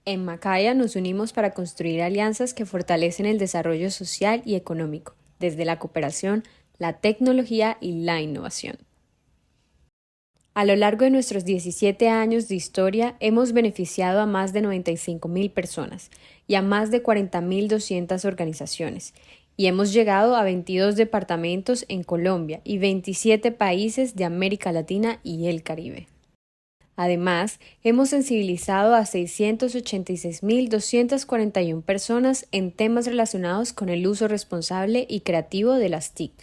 En Macaya nos unimos para construir alianzas que fortalecen el desarrollo social y económico, desde la cooperación, la tecnología y la innovación. A lo largo de nuestros 17 años de historia, hemos beneficiado a más de 95.000 personas y a más de 40.200 organizaciones, y hemos llegado a 22 departamentos en Colombia y 27 países de América Latina y el Caribe. Además, hemos sensibilizado a 686.241 personas en temas relacionados con el uso responsable y creativo de las TIC.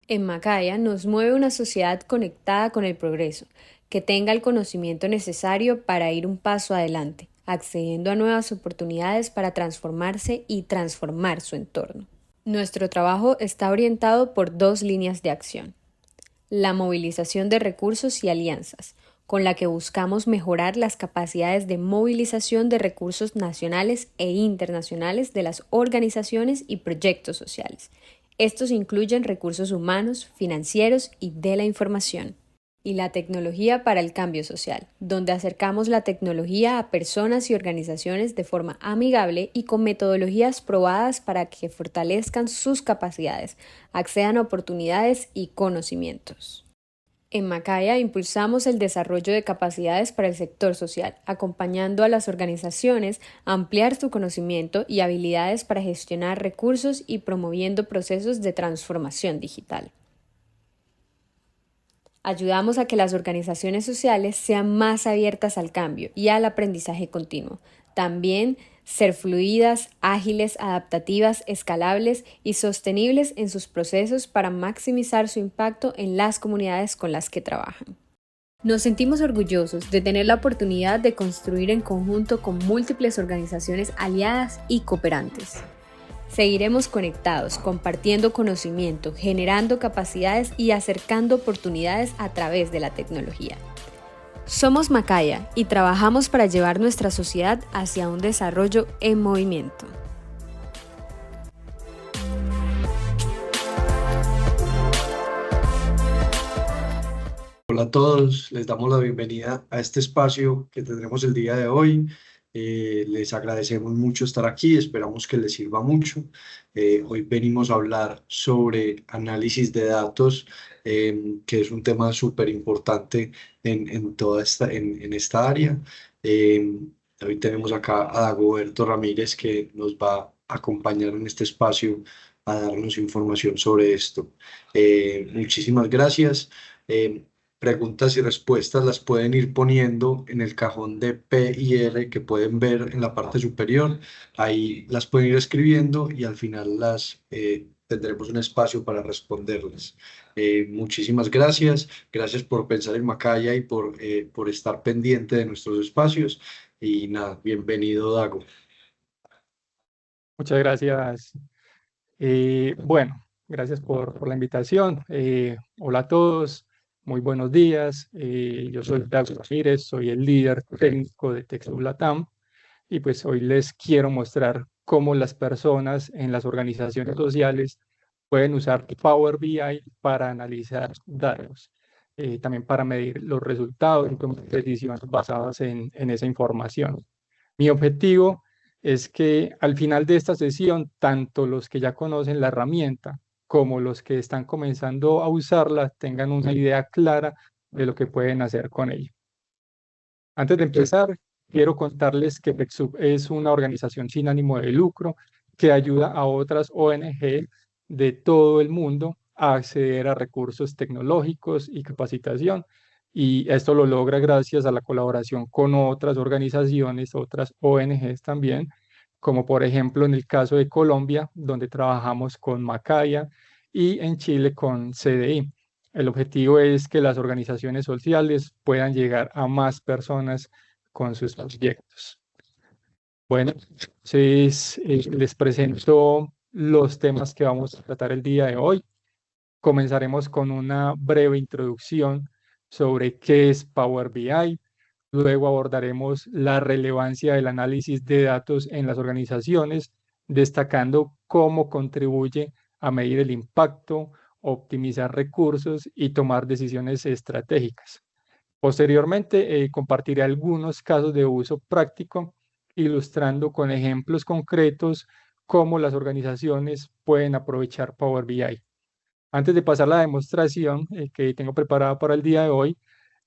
En Macaya nos mueve una sociedad conectada con el progreso, que tenga el conocimiento necesario para ir un paso adelante, accediendo a nuevas oportunidades para transformarse y transformar su entorno. Nuestro trabajo está orientado por dos líneas de acción: la movilización de recursos y alianzas, con la que buscamos mejorar las capacidades de movilización de recursos nacionales e internacionales de las organizaciones y proyectos sociales. Estos incluyen recursos humanos, financieros y de la información. Y la tecnología para el cambio social, donde acercamos la tecnología a personas y organizaciones de forma amigable y con metodologías probadas para que fortalezcan sus capacidades, accedan a oportunidades y conocimientos. En Macaya impulsamos el desarrollo de capacidades para el sector social, acompañando a las organizaciones a ampliar su conocimiento y habilidades para gestionar recursos y promoviendo procesos de transformación digital. Ayudamos a que las organizaciones sociales sean más abiertas al cambio y al aprendizaje continuo. También ser fluidas, ágiles, adaptativas, escalables y sostenibles en sus procesos para maximizar su impacto en las comunidades con las que trabajan. Nos sentimos orgullosos de tener la oportunidad de construir en conjunto con múltiples organizaciones aliadas y cooperantes. Seguiremos conectados, compartiendo conocimiento, generando capacidades y acercando oportunidades a través de la tecnología. Somos Macaya y trabajamos para llevar nuestra sociedad hacia un desarrollo en movimiento. Hola a todos, les damos la bienvenida a este espacio que tendremos el día de hoy. Les agradecemos mucho estar aquí, esperamos que les sirva mucho. Hoy venimos a hablar sobre análisis de datos, que es un tema súper importante en esta área. Hoy tenemos acá a Dagoberto Ramírez, que nos va a acompañar en este espacio a darnos información sobre esto. Muchísimas gracias. Eh, Preguntas y respuestas las pueden ir poniendo en el cajón de P y R que pueden ver en la parte superior. Ahí las pueden ir escribiendo y al final tendremos un espacio para responderles. Muchísimas gracias. Gracias por pensar en Macaya y por estar pendiente de nuestros espacios. Y nada, bienvenido, Dago. Muchas gracias. Bueno, gracias por la invitación. Hola a todos, muy buenos días. Yo soy Dago Ramírez, soy el líder técnico de TechSoup Latam y pues hoy les quiero mostrar cómo las personas en las organizaciones sociales pueden usar Power BI para analizar datos, también para medir los resultados y tomar decisiones basadas en esa información. Mi objetivo es que al final de esta sesión, tanto los que ya conocen la herramienta como los que están comenzando a usarla tengan una idea clara de lo que pueden hacer con ella. Antes de empezar, quiero contarles que TechSoup es una organización sin ánimo de lucro que ayuda a otras ONG de todo el mundo a acceder a recursos tecnológicos y capacitación. Y esto lo logra gracias a la colaboración con otras organizaciones, otras ONGs también, como por ejemplo en el caso de Colombia, donde trabajamos con Macaya, y en Chile con CDI. El objetivo es que las organizaciones sociales puedan llegar a más personas con sus proyectos. Bueno, entonces les presento los temas que vamos a tratar el día de hoy. Comenzaremos con una breve introducción sobre qué es Power BI. Luego abordaremos la relevancia del análisis de datos en las organizaciones, destacando cómo contribuye a medir el impacto, optimizar recursos y tomar decisiones estratégicas. Posteriormente, compartiré algunos casos de uso práctico, ilustrando con ejemplos concretos cómo las organizaciones pueden aprovechar Power BI. Antes de pasar a la demostración que tengo preparada para el día de hoy,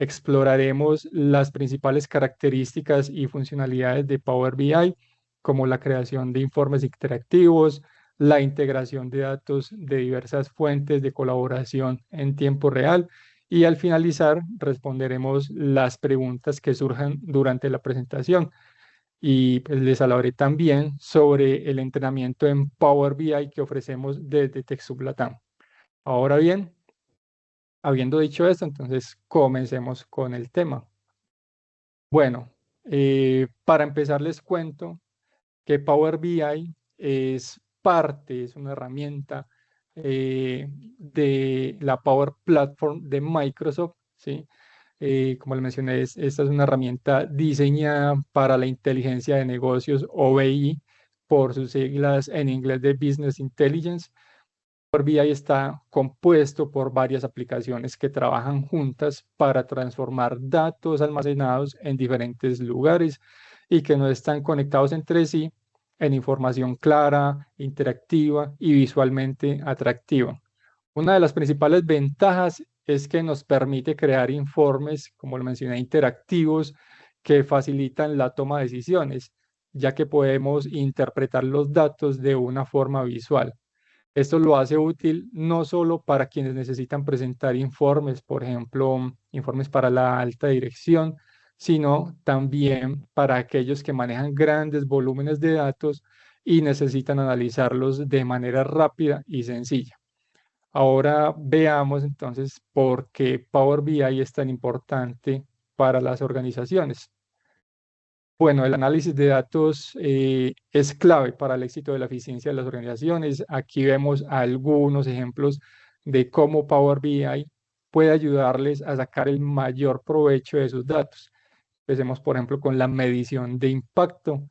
exploraremos las principales características y funcionalidades de Power BI, como la creación de informes interactivos, la integración de datos de diversas fuentes de colaboración en tiempo real, y al finalizar responderemos las preguntas que surjan durante la presentación. Y pues, les hablaré también sobre el entrenamiento en Power BI que ofrecemos desde TechSoup Latam. Ahora bien, habiendo dicho esto, entonces comencemos con el tema. Bueno, para empezar les cuento que Power BI es una herramienta de la Power Platform de Microsoft, ¿sí? Como les mencioné, esta es una herramienta diseñada para la inteligencia de negocios o BI, por sus siglas en inglés de Business Intelligence. Power BI está compuesto por varias aplicaciones que trabajan juntas para transformar datos almacenados en diferentes lugares y que no están conectados entre sí en información clara, interactiva y visualmente atractiva. Una de las principales ventajas es que nos permite crear informes, como lo mencioné, interactivos que facilitan la toma de decisiones, ya que podemos interpretar los datos de una forma visual. Esto lo hace útil no solo para quienes necesitan presentar informes, por ejemplo, informes para la alta dirección, sino también para aquellos que manejan grandes volúmenes de datos y necesitan analizarlos de manera rápida y sencilla. Ahora veamos entonces por qué Power BI es tan importante para las organizaciones. Bueno, el análisis de datos es clave para el éxito de la eficiencia de las organizaciones. Aquí vemos algunos ejemplos de cómo Power BI puede ayudarles a sacar el mayor provecho de sus datos. Empecemos, por ejemplo, con la medición de impacto.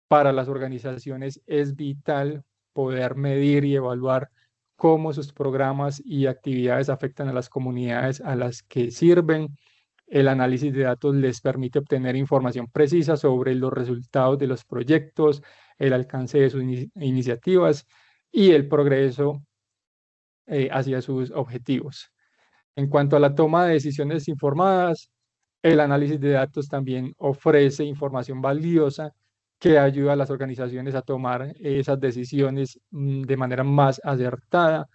Para las organizaciones es vital poder medir y evaluar cómo sus programas y actividades afectan a las comunidades a las que sirven. El análisis de datos les permite obtener información precisa sobre los resultados de los proyectos, el alcance de sus iniciativas y el progreso hacia sus objetivos. En cuanto a la toma de decisiones informadas, el análisis de datos también ofrece información valiosa que ayuda a las organizaciones a tomar esas decisiones de manera más acertada.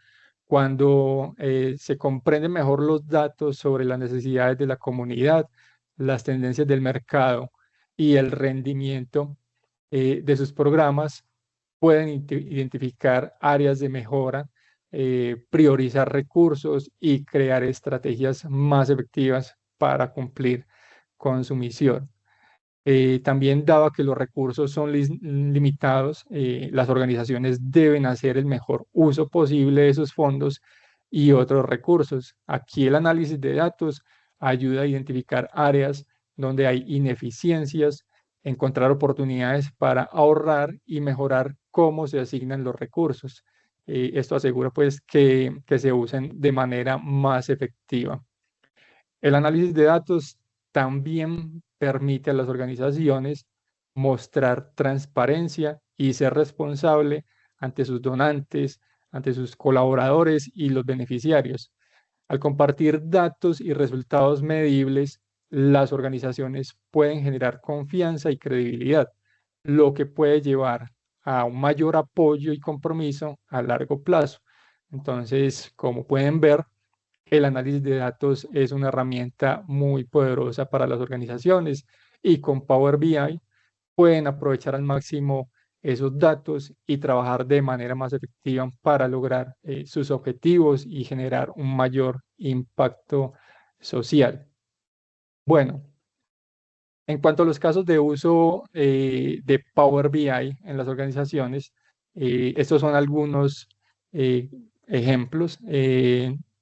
Cuando se comprenden mejor los datos sobre las necesidades de la comunidad, las tendencias del mercado y el rendimiento de sus programas, pueden identificar áreas de mejora, priorizar recursos y crear estrategias más efectivas para cumplir con su misión. También, dado que los recursos son limitados, las organizaciones deben hacer el mejor uso posible de esos fondos y otros recursos. Aquí el análisis de datos ayuda a identificar áreas donde hay ineficiencias, encontrar oportunidades para ahorrar y mejorar cómo se asignan los recursos. Esto asegura pues que se usen de manera más efectiva. El análisis de datos también permite a las organizaciones mostrar transparencia y ser responsable ante sus donantes, ante sus colaboradores y los beneficiarios. Al compartir datos y resultados medibles, las organizaciones pueden generar confianza y credibilidad, lo que puede llevar a un mayor apoyo y compromiso a largo plazo. Entonces, como pueden ver, el análisis de datos es una herramienta muy poderosa para las organizaciones y con Power BI pueden aprovechar al máximo esos datos y trabajar de manera más efectiva para lograr sus objetivos y generar un mayor impacto social. Bueno, en cuanto a los casos de uso de Power BI en las organizaciones, estos son algunos ejemplos.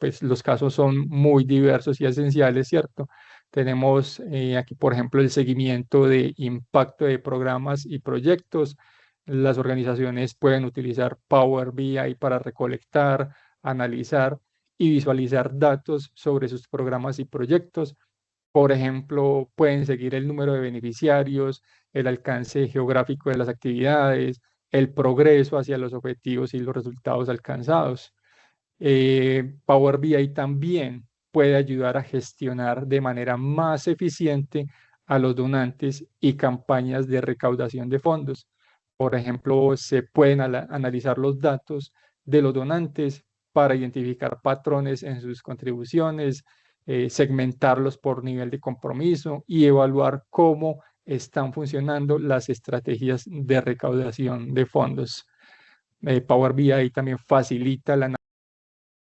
Pues los casos son muy diversos y esenciales, ¿cierto? Tenemos aquí, por ejemplo, el seguimiento de impacto de programas y proyectos. Las organizaciones pueden utilizar Power BI para recolectar, analizar y visualizar datos sobre sus programas y proyectos. Por ejemplo, pueden seguir el número de beneficiarios, el alcance geográfico de las actividades, el progreso hacia los objetivos y los resultados alcanzados. Power BI también puede ayudar a gestionar de manera más eficiente a los donantes y campañas de recaudación de fondos. Por ejemplo, se pueden analizar los datos de los donantes para identificar patrones en sus contribuciones, segmentarlos por nivel de compromiso y evaluar cómo están funcionando las estrategias de recaudación de fondos. Power BI también facilita el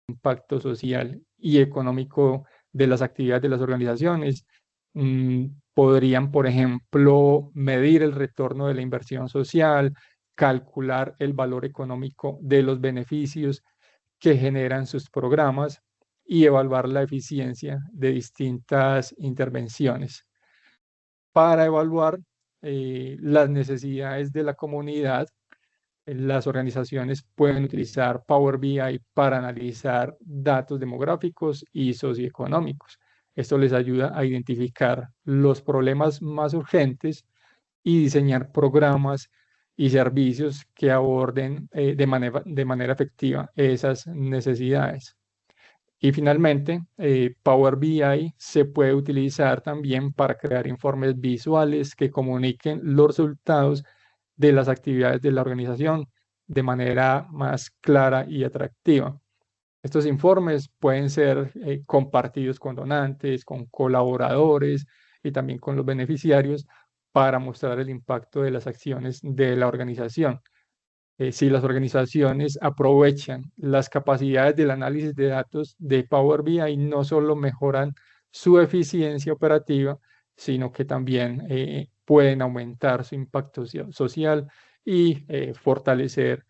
impacto social y económico de las actividades de las organizaciones. Podrían, por ejemplo, medir el retorno de la inversión social, calcular el valor económico de los beneficios que generan sus programas y evaluar la eficiencia de distintas intervenciones. Para evaluar las necesidades de la comunidad, las organizaciones pueden utilizar Power BI para analizar datos demográficos y socioeconómicos. Esto les ayuda a identificar los problemas más urgentes y diseñar programas y servicios que aborden de manera efectiva esas necesidades. Y finalmente, Power BI se puede utilizar también para crear informes visuales que comuniquen los resultados de las actividades de la organización de manera más clara y atractiva. Estos informes pueden ser compartidos con donantes, con colaboradores y también con los beneficiarios para mostrar el impacto de las acciones de la organización. Si las organizaciones aprovechan las capacidades del análisis de datos de Power BI, no solo mejoran su eficiencia operativa, sino que también pueden aumentar su impacto social y fortalecer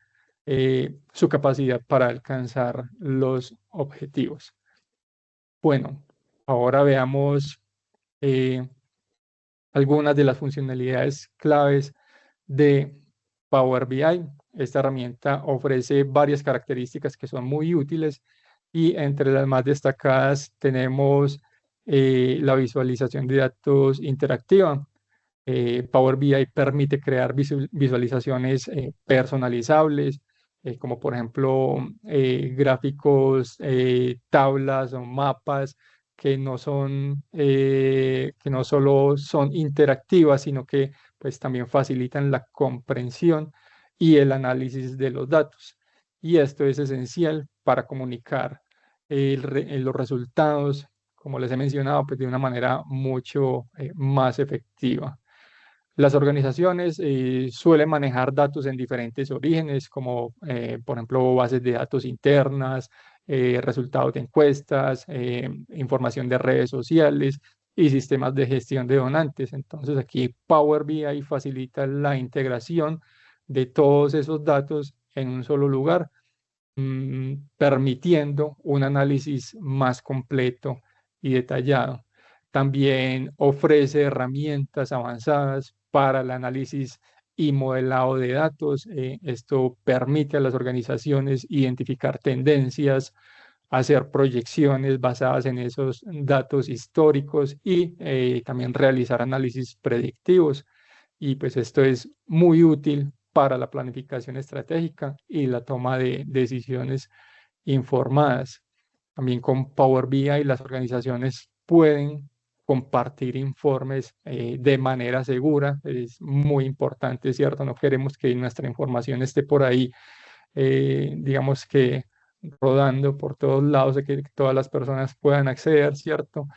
su capacidad para alcanzar los objetivos. Bueno, ahora veamos algunas de las funcionalidades claves de Power BI. Esta herramienta ofrece varias características que son muy útiles y entre las más destacadas tenemos la visualización de datos interactiva. Power BI permite crear visualizaciones personalizables, como por ejemplo gráficos, tablas o mapas que no solo son interactivas, sino que pues también facilitan la comprensión y el análisis de los datos. Y esto es esencial para comunicar los resultados, como les he mencionado, pues de una manera mucho más efectiva. Las organizaciones suelen manejar datos en diferentes orígenes, como por ejemplo bases de datos internas, resultados de encuestas, información de redes sociales y sistemas de gestión de donantes. Entonces aquí Power BI facilita la integración de todos esos datos en un solo lugar, permitiendo un análisis más completo y detallado. También ofrece herramientas avanzadas para el análisis y modelado de datos. Esto permite a las organizaciones identificar tendencias, hacer proyecciones basadas en esos datos históricos y también realizar análisis predictivos. Y pues esto es muy útil para la planificación estratégica y la toma de decisiones informadas. También con Power BI las organizaciones pueden compartir informes de manera segura. Es muy importante, ¿cierto? No queremos que nuestra información esté por ahí, digamos que rodando por todos lados, de que todas las personas puedan acceder, ¿cierto?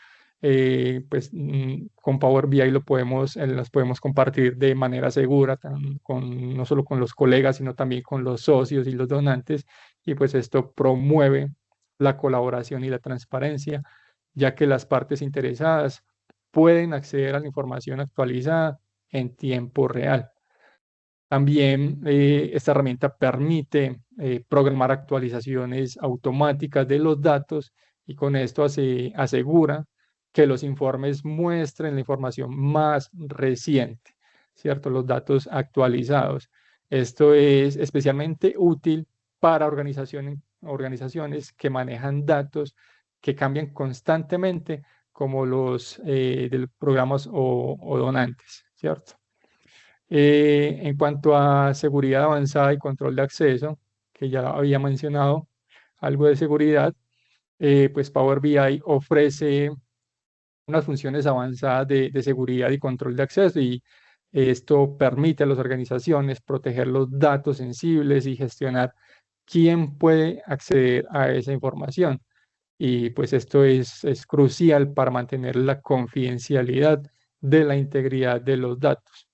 Pues con Power BI las podemos compartir de manera segura, no solo con los colegas, sino también con los socios y los donantes, y pues esto promueve la colaboración y la transparencia, ya que las partes interesadas pueden acceder a la información actualizada en tiempo real. También esta herramienta permite programar actualizaciones automáticas de los datos y con esto asegura que los informes muestren la información más reciente, ¿cierto? Los datos actualizados. Esto es especialmente útil para organizaciones que manejan datos que cambian constantemente, como los de programas o donantes, ¿cierto? En cuanto a seguridad avanzada y control de acceso, que ya había mencionado algo de seguridad, pues Power BI ofrece unas funciones avanzadas de seguridad y control de acceso y esto permite a las organizaciones proteger los datos sensibles y gestionar quién puede acceder a esa información. Y pues esto es crucial para mantener la confidencialidad de la integridad de los datos.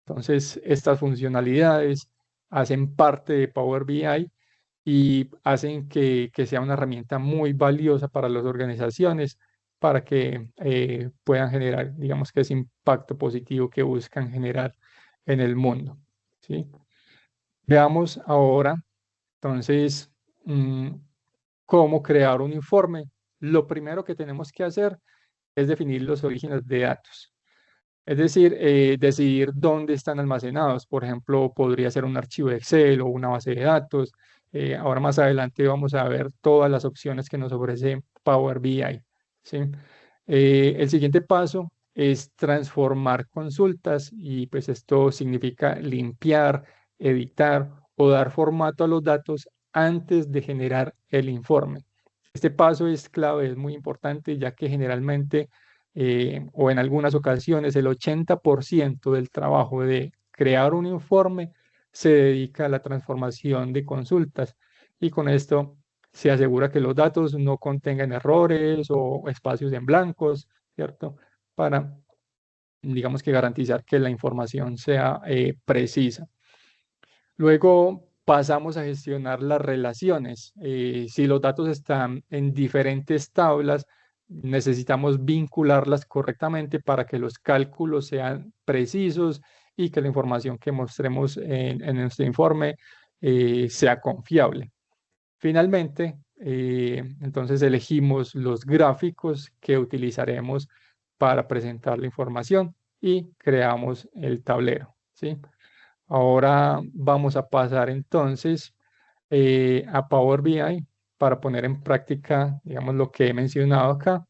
Entonces, estas funcionalidades hacen parte de Power BI y hacen que sea una herramienta muy valiosa para las organizaciones para que puedan generar, digamos que ese impacto positivo que buscan generar en el mundo, ¿sí? Veamos ahora, entonces, cómo crear un informe. Lo primero que tenemos que hacer es definir los orígenes de datos. Es decir, decidir dónde están almacenados. Por ejemplo, podría ser un archivo de Excel o una base de datos. Ahora más adelante vamos a ver todas las opciones que nos ofrece Power BI, ¿sí? El siguiente paso es transformar consultas y pues esto significa limpiar, editar o dar formato a los datos antes de generar el informe. Este paso es clave, es muy importante, ya que generalmente o en algunas ocasiones el 80% del trabajo de crear un informe se dedica a la transformación de consultas y con esto se asegura que los datos no contengan errores o espacios en blancos, ¿cierto? Para, digamos que garantizar que la información sea precisa. Luego pasamos a gestionar las relaciones. Si los datos están en diferentes tablas, necesitamos vincularlas correctamente para que los cálculos sean precisos y que la información que mostremos en nuestro informe sea confiable. Finalmente, entonces elegimos los gráficos que utilizaremos para presentar la información y creamos el tablero, ¿sí? Ahora vamos a pasar entonces a Power BI para poner en práctica, digamos, lo que he mencionado acá.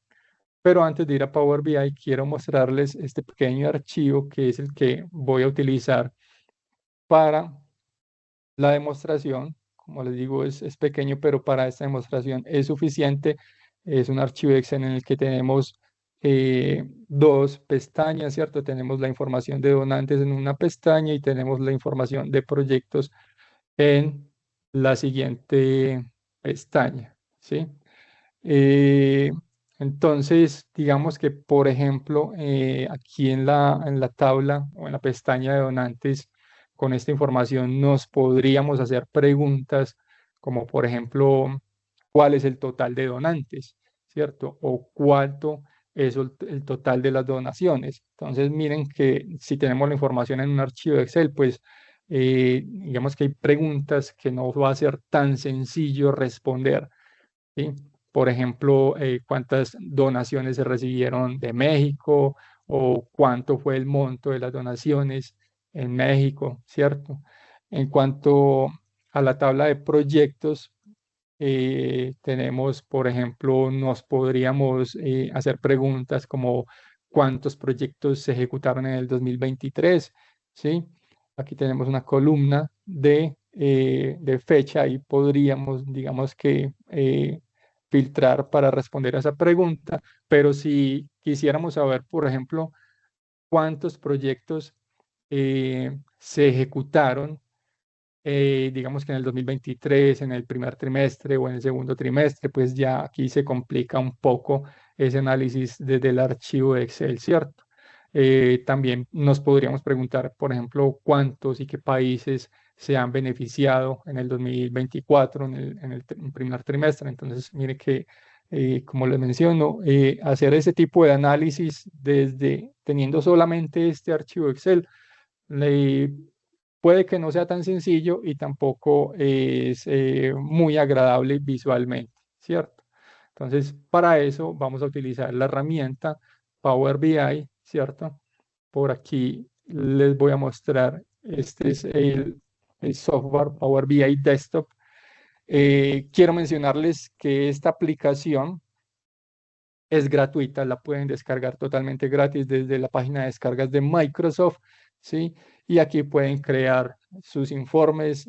Pero antes de ir a Power BI, quiero mostrarles este pequeño archivo que es el que voy a utilizar para la demostración. Como les digo, es pequeño, pero para esta demostración es suficiente. Es un archivo Excel en el que tenemos dos pestañas, ¿cierto? Tenemos la información de donantes en una pestaña y tenemos la información de proyectos en la siguiente pestaña, ¿sí? Eh, entonces, digamos que, por ejemplo, aquí en la tabla o en la pestaña de donantes, con esta información nos podríamos hacer preguntas como, por ejemplo, ¿cuál es el total de donantes? ¿Cierto? O cuánto es el total de las donaciones. Entonces, miren que si tenemos la información en un archivo de Excel, pues digamos que hay preguntas que no va a ser tan sencillo responder, ¿sí? Por ejemplo, cuántas donaciones se recibieron de México o cuánto fue el monto de las donaciones en México, ¿cierto? En cuanto a la tabla de proyectos, tenemos, por ejemplo, nos podríamos hacer preguntas como cuántos proyectos se ejecutaron en el 2023, ¿sí? Aquí tenemos una columna de fecha y podríamos, digamos que, filtrar para responder a esa pregunta, pero si quisiéramos saber, por ejemplo, cuántos proyectos se ejecutaron, digamos que en el 2023, en el primer trimestre o en el segundo trimestre, pues ya aquí se complica un poco ese análisis desde el archivo de Excel, ¿cierto? También nos podríamos preguntar, por ejemplo, cuántos y qué países se han beneficiado en el 2024, en el primer trimestre. Entonces, mire que, como les menciono, hacer ese tipo de análisis desde teniendo solamente este archivo Excel, puede que no sea tan sencillo y tampoco es muy agradable visualmente, ¿cierto? Entonces, para eso vamos a utilizar la herramienta Power BI, ¿cierto? Por aquí les voy a mostrar, este es el software Power BI Desktop. Quiero mencionarles que esta aplicación es gratuita, la pueden descargar totalmente gratis desde la página de descargas de Microsoft, ¿sí? Y aquí pueden crear sus informes,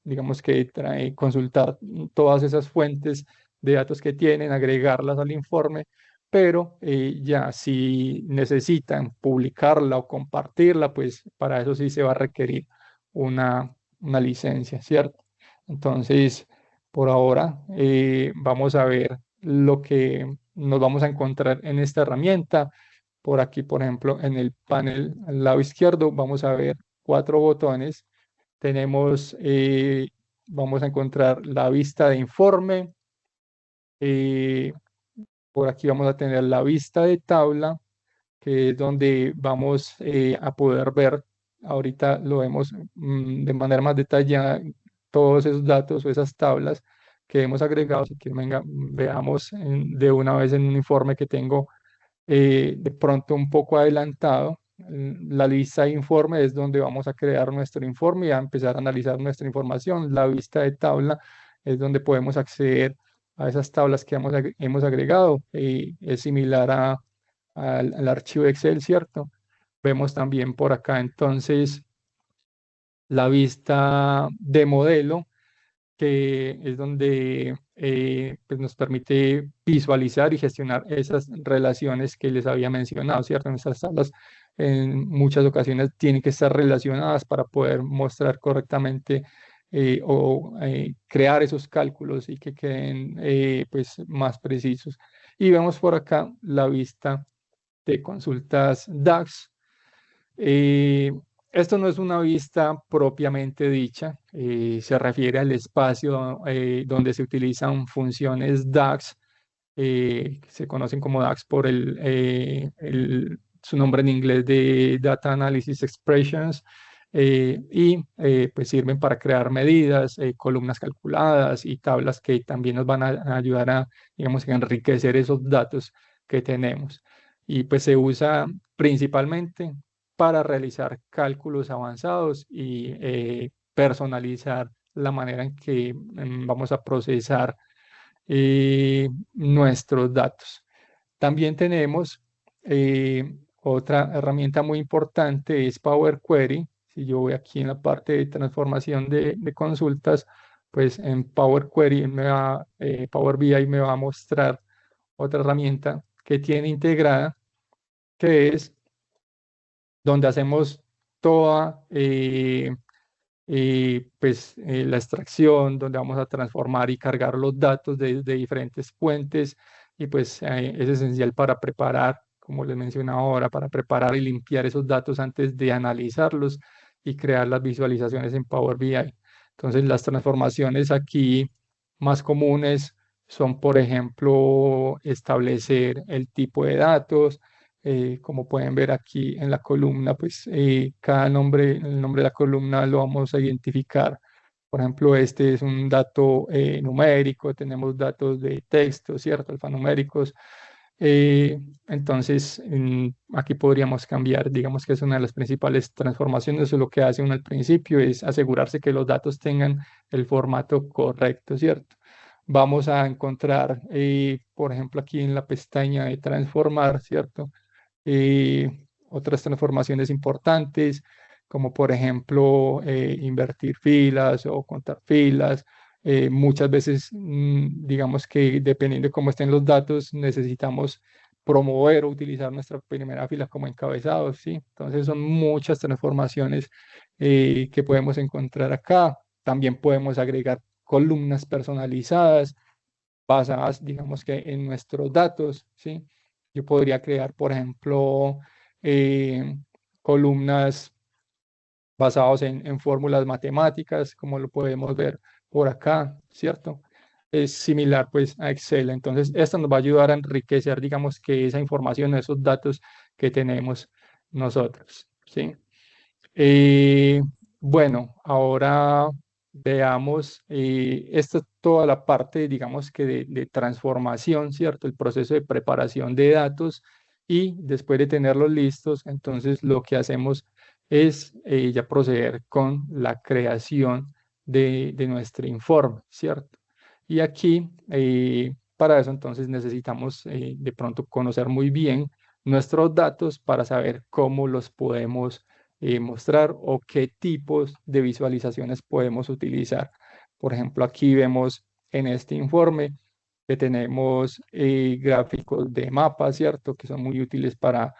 digamos que consultar todas esas fuentes de datos que tienen, agregarlas al informe, pero ya si necesitan publicarla o compartirla, pues para eso sí se va a requerir una licencia, ¿cierto? Entonces, por ahora, vamos a ver lo que nos vamos a encontrar en esta herramienta. Por aquí, por ejemplo, en el panel al lado izquierdo, vamos a ver 4 botones. Tenemos, vamos a encontrar la vista de informe. Por aquí vamos a tener la vista de tabla, que es donde vamos a poder ver, ahorita lo vemos de manera más detallada, todos esos datos o esas tablas que hemos agregado. Si quieren, venga, veamos de una vez en un informe que tengo de pronto un poco adelantado. La lista de informe es donde vamos a crear nuestro informe y a empezar a analizar nuestra información. La vista de tabla es donde podemos acceder a esas tablas que hemos agregado. Es similar al archivo Excel, ¿cierto? Vemos también por acá entonces la vista de modelo, que es donde pues nos permite visualizar y gestionar esas relaciones que les había mencionado, ¿cierto? Nuestras tablas en muchas ocasiones tienen que estar relacionadas para poder mostrar correctamente o crear esos cálculos y que queden pues más precisos. Y vemos por acá la vista de consultas DAX. eh, Esto no es una vista propiamente dicha, se refiere al espacio donde se utilizan funciones DAX, que se conocen como DAX por su nombre en inglés de Data Analysis Expressions, y pues sirven para crear medidas, columnas calculadas y tablas que también nos van a ayudar a, digamos, a enriquecer esos datos que tenemos. Y pues se usa principalmente para realizar cálculos avanzados y personalizar la manera en que vamos a procesar nuestros datos. También tenemos otra herramienta muy importante, es Power Query. Si yo voy aquí en la parte de transformación de consultas, pues en Power Query Power BI me va a mostrar otra herramienta que tiene integrada, que es donde hacemos toda la extracción, donde vamos a transformar y cargar los datos de diferentes fuentes, y pues es esencial para preparar, como les mencioné ahora, para preparar y limpiar esos datos antes de analizarlos y crear las visualizaciones en Power BI. Entonces, las transformaciones aquí más comunes son, por ejemplo, establecer el tipo de datos. Como pueden ver aquí en la columna, pues cada nombre, el nombre de la columna lo vamos a identificar. Por ejemplo, este es un dato numérico, tenemos datos de texto, ¿cierto? Alfanuméricos. Entonces, aquí podríamos cambiar, digamos que es una de las principales transformaciones. Lo que hace uno al principio es asegurarse que los datos tengan el formato correcto, ¿cierto? Vamos a encontrar, por ejemplo, aquí en la pestaña de transformar, ¿cierto? Otras transformaciones importantes, como por ejemplo invertir filas o contar filas. Muchas veces, digamos que dependiendo de cómo estén los datos, necesitamos promover o utilizar nuestra primera fila como encabezado, ¿sí? Entonces son muchas transformaciones que podemos encontrar acá. También podemos agregar columnas personalizadas basadas, digamos que en nuestros datos, ¿sí? Yo podría crear, por ejemplo, eh, columnas basadas en fórmulas matemáticas, como lo podemos ver por acá, ¿cierto? Es similar pues a Excel. Entonces, esto nos va a ayudar a enriquecer, digamos que esa información, esos datos que tenemos nosotros, ¿sí? Eh, bueno, ahora veamos, esta es toda la parte, digamos que de transformación, ¿cierto? El proceso de preparación de datos, y después de tenerlos listos, entonces lo que hacemos es ya proceder con la creación de nuestro informe, ¿cierto? Y aquí Para eso entonces necesitamos de pronto conocer muy bien nuestros datos para saber cómo los podemos mostrar o qué tipos de visualizaciones podemos utilizar. Por ejemplo, aquí vemos en este informe que tenemos gráficos de mapas, ¿cierto? Que son muy útiles para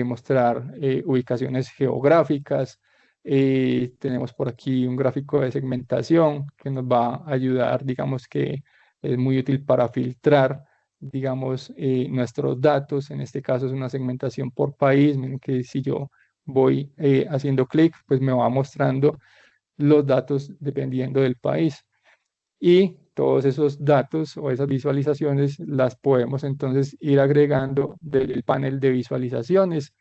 mostrar ubicaciones geográficas. Tenemos por aquí un gráfico de segmentación que nos va a ayudar, digamos que es muy útil para filtrar, digamos, nuestros datos. En este caso es una segmentación por país. Miren que si yo voy haciendo clic, pues me va mostrando los datos dependiendo del país. Y todos esos datos o esas visualizaciones las podemos entonces ir agregando del panel de visualizaciones.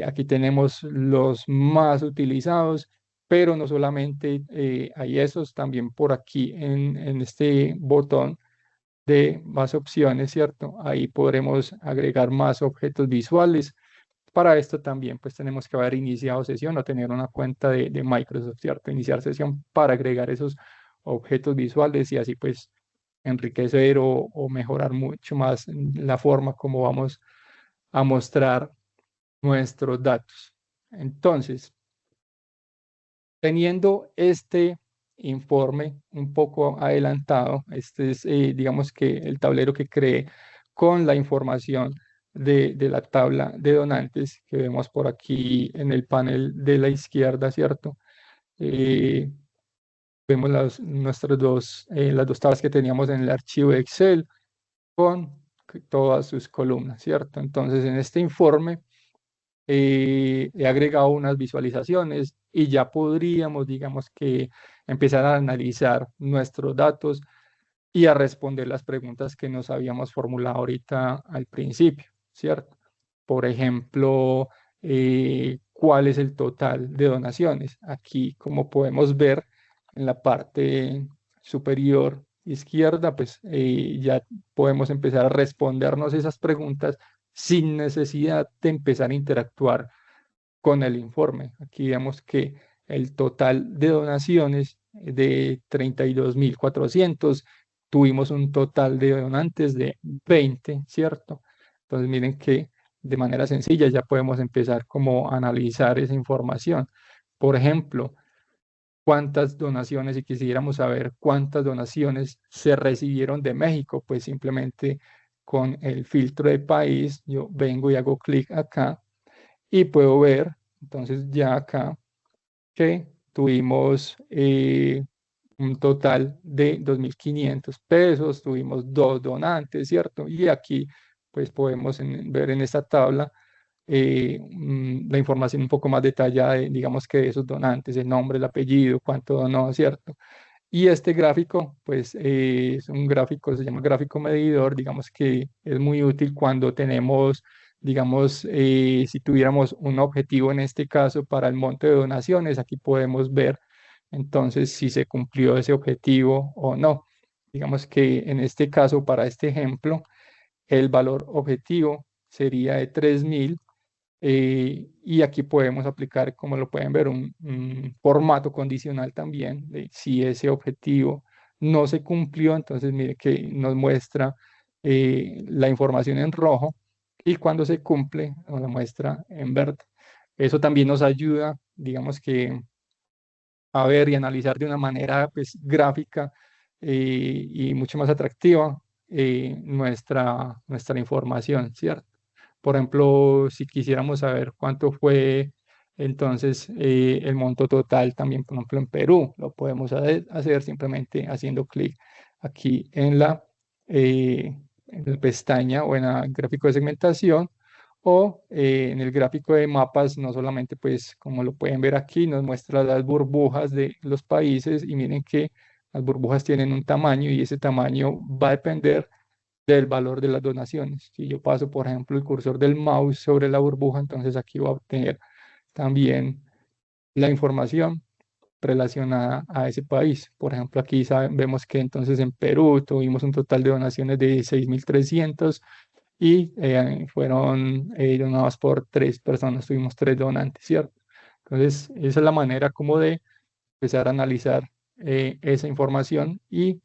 Aquí tenemos los más utilizados, pero no solamente hay esos, también por aquí en este botón de más opciones, ¿cierto? Ahí podremos agregar más objetos visuales. Para esto también pues tenemos que haber iniciado sesión o tener una cuenta de Microsoft, ¿cierto? Iniciar sesión para agregar esos objetos visuales y así pues enriquecer o mejorar mucho más la forma como vamos a mostrar nuestros datos. Entonces, teniendo este informe un poco adelantado, este es, digamos que el tablero que creé con la información de la tabla de donantes que vemos por aquí en el panel de la izquierda, ¿cierto? Vemos las dos tablas que teníamos en el archivo de Excel con todas sus columnas, ¿cierto? Entonces, en este informe he agregado unas visualizaciones y ya podríamos, digamos que, empezar a analizar nuestros datos y a responder las preguntas que nos habíamos formulado ahorita al principio, ¿cierto? Por ejemplo, ¿cuál es el total de donaciones? Aquí, como podemos ver en la parte superior izquierda, pues ya podemos empezar a respondernos esas preguntas sin necesidad de empezar a interactuar con el informe. Aquí vemos que el total de donaciones de 32.400, tuvimos un total de donantes de 20, ¿cierto? Entonces miren que de manera sencilla ya podemos empezar como a analizar esa información. Por ejemplo, cuántas donaciones, si quisiéramos saber cuántas donaciones se recibieron de México, pues simplemente con el filtro de país, yo vengo y hago clic acá y puedo ver, entonces ya acá, que tuvimos un total de 2.500 pesos, tuvimos 2 donantes, ¿cierto? Y aquí pues podemos ver en esta tabla la información un poco más detallada, digamos que de esos donantes, el nombre, el apellido, cuánto donó, ¿cierto? Y este gráfico, pues es un gráfico, se llama gráfico medidor, digamos que es muy útil cuando tenemos, digamos, si tuviéramos un objetivo en este caso para el monte de donaciones, aquí podemos ver entonces si se cumplió ese objetivo o no. Digamos que en este caso, para este ejemplo, el valor objetivo sería de 3.000 y aquí podemos aplicar, como lo pueden ver, un formato condicional también de si ese objetivo no se cumplió, entonces mire que nos muestra la información en rojo y cuando se cumple nos la muestra en verde. Eso también nos ayuda, digamos que, a ver y analizar de una manera pues, gráfica y mucho más atractiva nuestra información, ¿cierto? Por ejemplo, si quisiéramos saber cuánto fue entonces el monto total también, por ejemplo, en Perú, lo podemos hacer simplemente haciendo clic aquí en la pestaña o en el gráfico de segmentación o en el gráfico de mapas, no solamente pues como lo pueden ver aquí, nos muestra las burbujas de los países y miren que las burbujas tienen un tamaño y ese tamaño va a depender del valor de las donaciones. Si yo paso, por ejemplo, el cursor del mouse sobre la burbuja, entonces aquí voy a obtener también la información relacionada a ese país. Por ejemplo, aquí vemos que entonces en Perú tuvimos un total de donaciones de 6.300 y fueron donados por 3 personas, tuvimos 3 donantes, ¿cierto? Entonces, esa es la manera como de empezar a analizar esa información y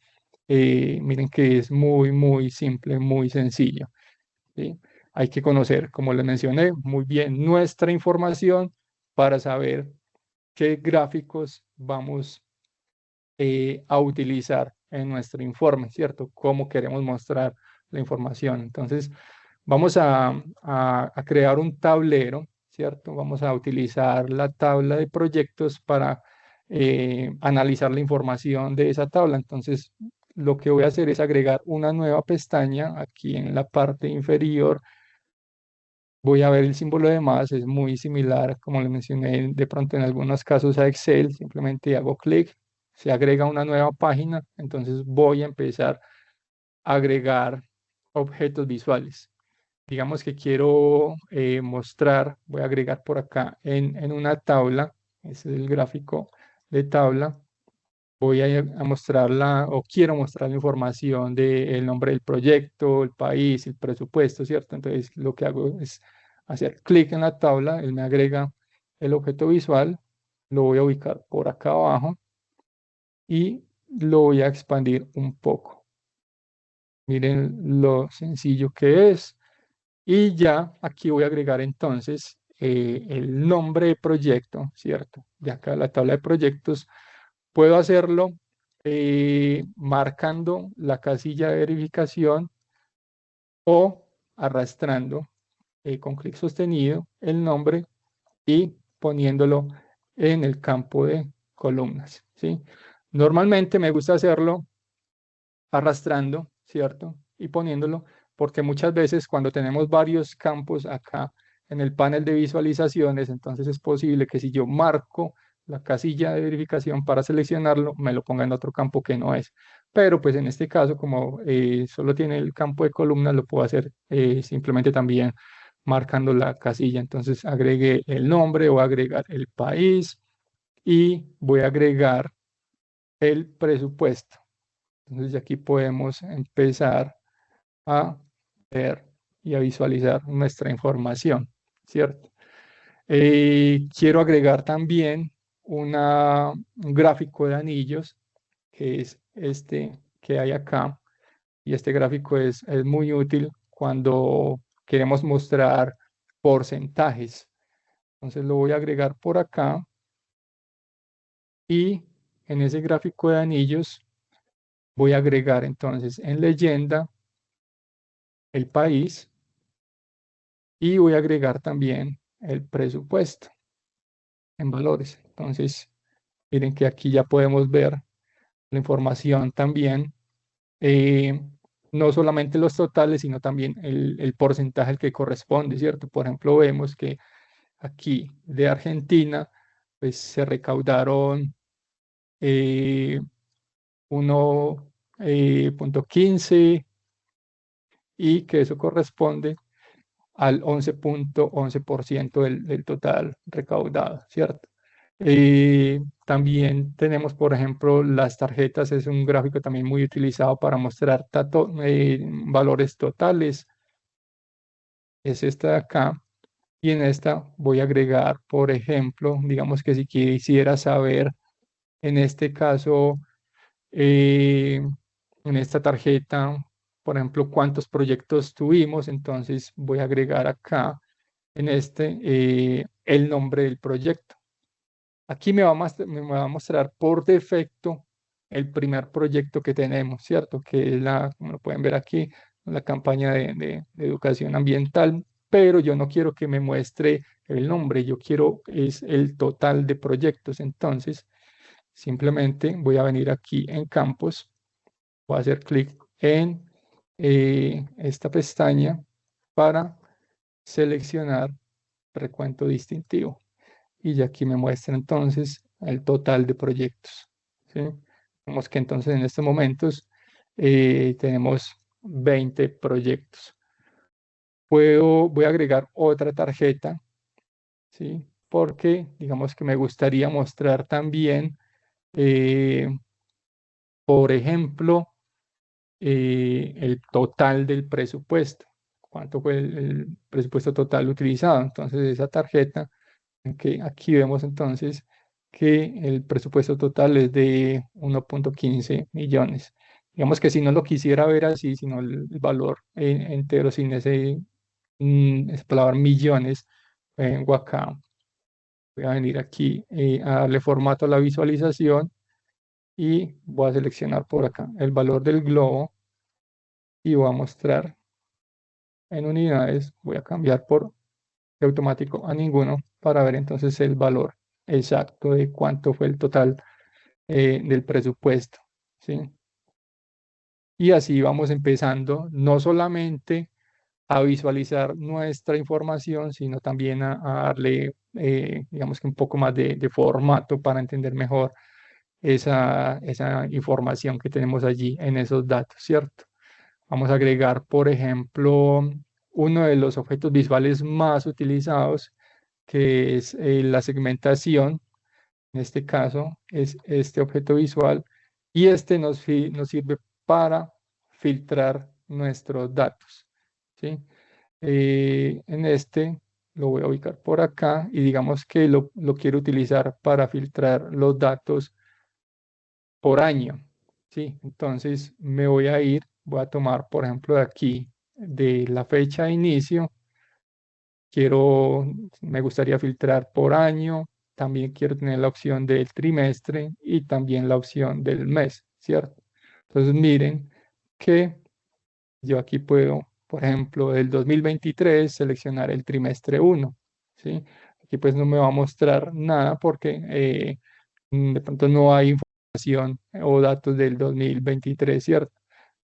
miren que es muy, muy simple, muy sencillo, ¿sí? Hay que conocer, como les mencioné, muy bien nuestra información para saber qué gráficos vamos a utilizar en nuestro informe, ¿cierto? Cómo queremos mostrar la información. Entonces, vamos a crear un tablero, ¿cierto? Vamos a utilizar la tabla de proyectos para analizar la información de esa tabla. Entonces, lo que voy a hacer es agregar una nueva pestaña aquí en la parte inferior. Voy a ver el símbolo de más, es muy similar, como les mencioné, de pronto en algunos casos a Excel. Simplemente hago clic, se agrega una nueva página, entonces voy a empezar a agregar objetos visuales. Digamos que quiero mostrar, voy a agregar por acá en una tabla, ese es el gráfico de tabla. Voy a mostrarla o quiero mostrar la información del nombre del proyecto, el país, el presupuesto, ¿cierto? Entonces lo que hago es hacer clic en la tabla, él me agrega el objeto visual, lo voy a ubicar por acá abajo y lo voy a expandir un poco. Miren lo sencillo que es. Y ya aquí voy a agregar entonces el nombre de proyecto, ¿cierto? De acá la tabla de proyectos. Puedo hacerlo marcando la casilla de verificación o arrastrando con clic sostenido el nombre y poniéndolo en el campo de columnas, ¿sí? Normalmente me gusta hacerlo arrastrando, ¿cierto? Y poniéndolo, porque muchas veces cuando tenemos varios campos acá en el panel de visualizaciones, entonces es posible que si yo marco la casilla de verificación para seleccionarlo, me lo ponga en otro campo que no es. Pero pues en este caso, como solo tiene el campo de columnas, lo puedo hacer simplemente también marcando la casilla. Entonces agregué el nombre o agregar el país y voy a agregar el presupuesto. Entonces aquí podemos empezar a ver y a visualizar nuestra información, ¿cierto? Quiero agregar también un gráfico de anillos, que es este que hay acá. Y este gráfico es muy útil cuando queremos mostrar porcentajes. Entonces lo voy a agregar por acá y en ese gráfico de anillos voy a agregar entonces en leyenda el país y voy a agregar también el presupuesto en valores. Entonces, miren que aquí ya podemos ver la información también, eh, no solamente los totales, sino también el porcentaje al que corresponde, ¿cierto? Por ejemplo, vemos que aquí de Argentina, pues se recaudaron 1,15 y que eso corresponde al 11,11% del total recaudado, ¿cierto? También tenemos, por ejemplo, las tarjetas, es un gráfico también muy utilizado para mostrar valores totales. Es esta de acá. Y en esta voy a agregar, por ejemplo, digamos que si quisiera saber, en este caso, eh, en esta tarjeta, por ejemplo, cuántos proyectos tuvimos, entonces voy a agregar acá en el nombre del proyecto. Aquí me va a mostrar por defecto el primer proyecto que tenemos, ¿cierto? Que es como lo pueden ver aquí, la campaña de educación ambiental, pero yo no quiero que me muestre el nombre, yo quiero es el total de proyectos. Entonces, simplemente voy a venir aquí en campos, voy a hacer clic en esta pestaña para seleccionar recuento distintivo. Y ya aquí me muestra entonces el total de proyectos, ¿sí? Vemos que entonces en estos momentos tenemos 20 proyectos. Voy a agregar otra tarjeta, ¿sí? Porque digamos que me gustaría mostrar también, por ejemplo, el total del presupuesto. ¿Cuánto fue el presupuesto total utilizado? Entonces esa tarjeta, que aquí vemos entonces que el presupuesto total es de 1,15 millones. digamos que si no lo quisiera ver así, sino el valor entero sin esa palabra millones, vengo acá, voy a venir aquí a darle formato a la visualización y voy a seleccionar por acá el valor del globo y voy a mostrar en unidades, voy a cambiar de automático a ninguno para ver entonces el valor exacto de cuánto fue el total del presupuesto, ¿sí? Y así vamos empezando, no solamente a visualizar nuestra información, sino también a darle, digamos que un poco más de formato para entender mejor esa información que tenemos allí en esos datos, ¿cierto? Vamos a agregar, por ejemplo, uno de los objetos visuales más utilizados, que es la segmentación. En este caso es este objeto visual y este nos sirve para filtrar nuestros datos, ¿sí? En este lo voy a ubicar por acá y digamos que lo quiero utilizar para filtrar los datos por año, ¿sí? Entonces me voy a ir, voy a tomar, por ejemplo, de aquí, de la fecha de inicio, me gustaría filtrar por año, también quiero tener la opción del trimestre y también la opción del mes, ¿cierto? Entonces miren que yo aquí puedo, por ejemplo, del 2023 seleccionar el trimestre 1, ¿sí? Aquí pues no me va a mostrar nada porque de pronto no hay información o datos del 2023, ¿cierto?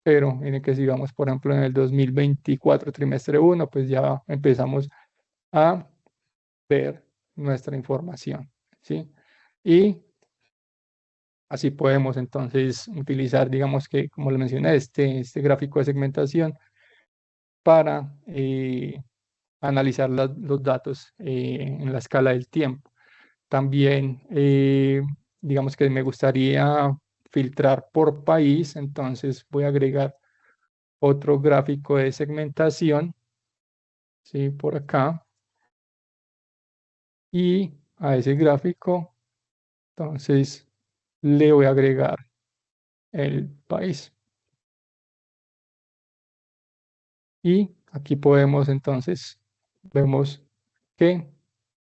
Pero miren que si vamos, por ejemplo, en el 2024 trimestre 1, pues ya empezamos a ver nuestra información, ¿sí? Y así podemos entonces utilizar, digamos que, como le mencioné, este gráfico de segmentación para analizar los datos en la escala del tiempo. También, digamos que me gustaría filtrar por país, entonces voy a agregar otro gráfico de segmentación, ¿sí? Por acá. Y a ese gráfico, entonces, le voy a agregar el país. Y aquí podemos entonces, vemos que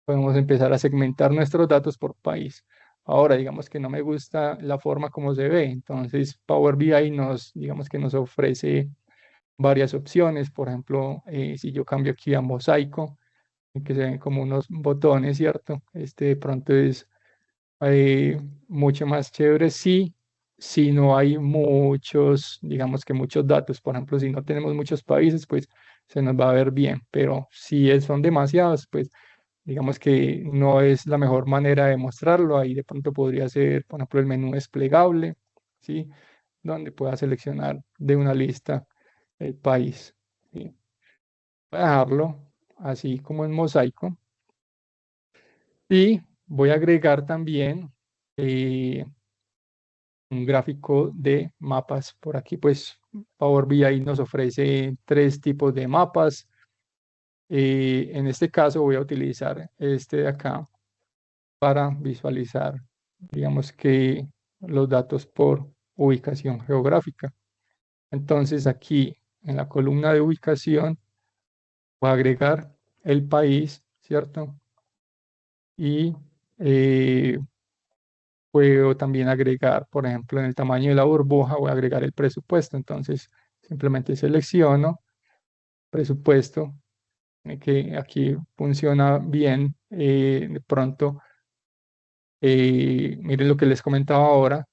podemos empezar a segmentar nuestros datos por país. Ahora, digamos que no me gusta la forma como se ve, entonces Power BI digamos que nos ofrece varias opciones. Por ejemplo, si yo cambio aquí a mosaico, que se ven como unos botones, ¿cierto? Este de pronto es mucho más chévere si no hay muchos, digamos que muchos datos. Por ejemplo, si no tenemos muchos países, pues se nos va a ver bien, pero si son demasiados, pues digamos que no es la mejor manera de mostrarlo. Ahí de pronto podría ser, por ejemplo, el menú desplegable, ¿sí? Donde pueda seleccionar de una lista el país, ¿sí? Voy a dejarlo así como en mosaico y voy a agregar también un gráfico de mapas. Por aquí, pues, Power BI nos ofrece tres tipos de mapas. En este caso voy a utilizar este de acá para visualizar, digamos que los datos por ubicación geográfica. Entonces aquí en la columna de ubicación voy a agregar el país, ¿cierto? Y puedo también agregar, por ejemplo, en el tamaño de la burbuja, voy a agregar el presupuesto. Entonces, simplemente selecciono presupuesto, que aquí funciona bien. De pronto, miren lo que les comentaba ahora.